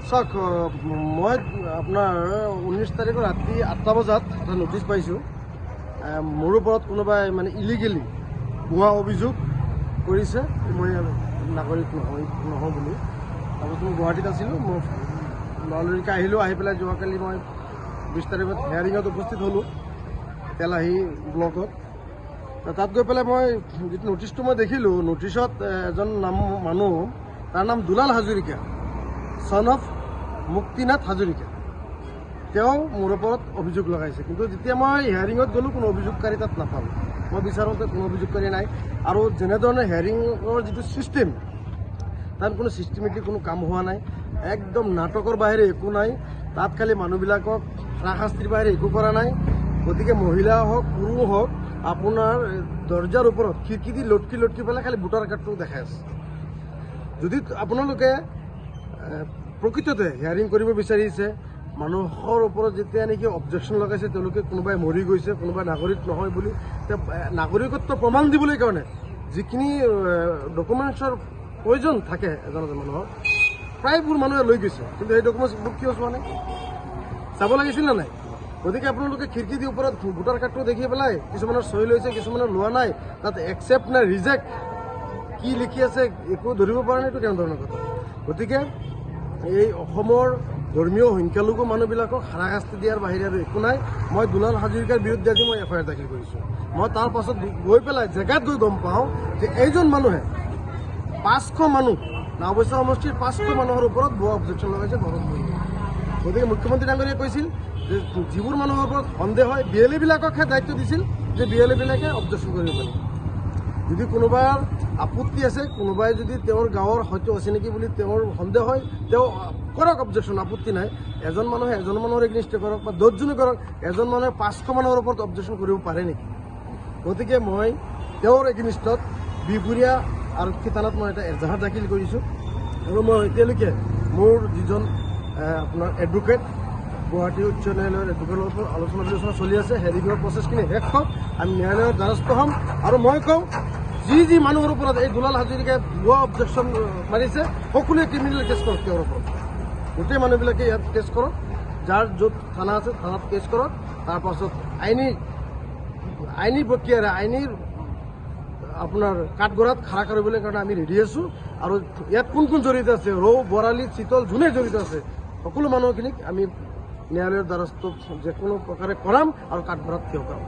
চাওক মই আপোনাৰ 19 তাৰিখৰ ৰাতি 8টা বজাত এটা নটিচ পাইছোঁ মোৰ ওপৰত কোনোবাই মানে ইলিগেলি ভুৱা অভিযোগ কৰিছে মই নাগৰিক নহওঁ বুলি। তাৰপিছত মই গুৱাহাটীত আছিলোঁ, মই লৰালৰিকৈ আহিলোঁ, আহি পেলাই যোৱাকালি মই 20 তাৰিখত হেয়াৰিঙত উপস্থিত হ'লোঁ তেলাহী ব্লকত। তাত গৈ পেলাই মই যিটো নটিচটো মই দেখিলোঁ, নটিচত এজন মানুহ তাৰ নাম দুলাল হাজৰিকা, সন অফ মুক্তিনাথ হাজৰিকা, তেওঁ মোৰ ওপৰত অভিযোগ লগাইছে। কিন্তু যেতিয়া মই হেয়াৰিঙত গ'লোঁ কোনো অভিযোগকাৰী তাত নাপালোঁ। মই বিচাৰোঁতে কোনো অভিযোগকাৰী নাই। আৰু যেনেধৰণে হেয়াৰিঙৰ যিটো ছিষ্টেম, তাত কোনো ছিষ্টেমেটিক কোনো কাম হোৱা নাই, একদম নাটকৰ বাহিৰে একো নাই। তাত খালি মানুহবিলাকক হাৰাশাস্তিৰ বাহিৰে একো কৰা নাই। গতিকে মহিলা হওক পুৰুষ হওক আপোনাৰ দৰ্জাৰ ওপৰত খিৰিকী দি লটকি পেলাই খালি ভোটাৰ কাৰ্ডটো দেখাই আছে। যদি আপোনালোকে প্ৰকৃততে হিয়াৰিং কৰিব বিচাৰিছে, মানুহৰ ওপৰত যেতিয়া নেকি অবজেকশ্যন লগাইছে, তেওঁলোকে কোনোবাই মৰি গৈছে, কোনোবাই নাগৰিক নহয় বুলি, নাগৰিকত্ব প্ৰমাণ দিবলৈ কাৰণে যিখিনি ডকুমেণ্টছৰ প্ৰয়োজন থাকে এজন মানুহৰ, প্ৰায়বোৰ মানুহে লৈ গৈছে। কিন্তু সেই ডকুমেণ্টছবোৰ কিয় চোৱা নাই? চাব লাগিছিল নে নাই? গতিকে আপোনালোকে খিৰিকী দি ওপৰত ভোটাৰ কাৰ্ডটো দেখি পেলাই কিছুমানৰ চহী লৈছে, কিছুমানৰ লোৱা নাই, তাত একচেপ্ট নে ৰিজেক্ট কি লিখি আছে একো ধৰিব পৰা নাই। এইটো কেনেধৰণৰ কথা? গতিকে এই অসমৰ ধৰ্মীয় সংখ্যালঘু মানুহবিলাকক হাৰাশাস্তি দিয়াৰ বাহিৰে আৰু একো নাই। মই দুলাল হাজৰিকাৰ বিৰুদ্ধে আজি মই FIR দাখিল কৰিছোঁ। মই তাৰ পাছত গৈ পেলাই জেগাত গৈ গম পাওঁ যে এইজন মানুহে 500 মানুহ নাওবৈচা সমষ্টিৰ 500 মানুহৰ ওপৰত ভুৱা অবজেকশ্যন লগাইছে ঘৰত বহি। গতিকে মুখ্যমন্ত্ৰী ডাঙৰীয়াই কৈছিল যে যিবোৰ মানুহৰ ওপৰত সন্দেহ হয় BLA বিলাককহে দায়িত্ব দিছিল যে BLA বিলাকে অবজেকশ্যন কৰিব পাৰে। যদি কোনোবাৰ আপত্তি আছে, কোনোবাই যদি তেওঁৰ গাঁৱৰ হয়তো অচিনাকি বুলি তেওঁৰ সন্দেহ হয়, তেওঁ কৰক অবজেকশ্যন, আপত্তি নাই। এজন মানুহে এজন মানুহৰ এগেইনষ্টে কৰক বা 10জনে কৰক, এজন মানুহে 500 মানুহৰ ওপৰত অবজেকশ্যন কৰিব পাৰে নেকি? গতিকে মই তেওঁৰ এগেইনষ্টত বিহপুৰীয়া আৰক্ষী থানাত মই এটা এজাহাৰ দাখিল কৰিছোঁ। আৰু মই এতিয়ালৈকে মোৰ যিজন আপোনাৰ এডভোকেট, গুৱাহাটী উচ্চ ন্যায়ালয়ৰ এডভোকেটৰ ওপৰত আলোচনা বিলোচনা চলি আছে। হেয়াৰিঙৰ প্ৰচেছখিনি শেষ হওক, আমি ন্যায়ালয়ৰ দ্বাৰস্থ হ'ম। আৰু মই কওঁ, যি মানুহৰ ওপৰত এই দুলাল হাজৰিকাই ভুৱা অবজেকশ্যন মাৰিছে, সকলোৱে ক্ৰিমিনেল কেছ কৰক তেওঁৰ ওপৰত। গোটেই মানুহবিলাকে ইয়াত কেছ কৰক, যাৰ য'ত থানা আছে থানাত কেছ কৰক। তাৰপাছত আইনী প্ৰক্ৰিয়াৰে আইনীৰ আপোনাৰ কাঠগড়াত খাৰা কৰিবলৈ কাৰণে আমি ৰেডি আছোঁ। আৰু ইয়াত কোন কোন জড়িত আছে, ৰৌ, বৰালি, চিতল, যোনে জড়িত আছে, সকলো মানুহখিনিক আমি ন্যায়ালয়ৰ দ্বাৰস্থ যে কোনো প্ৰকাৰে কৰাম আৰু কাঠগড়াত থিয় কৰাম।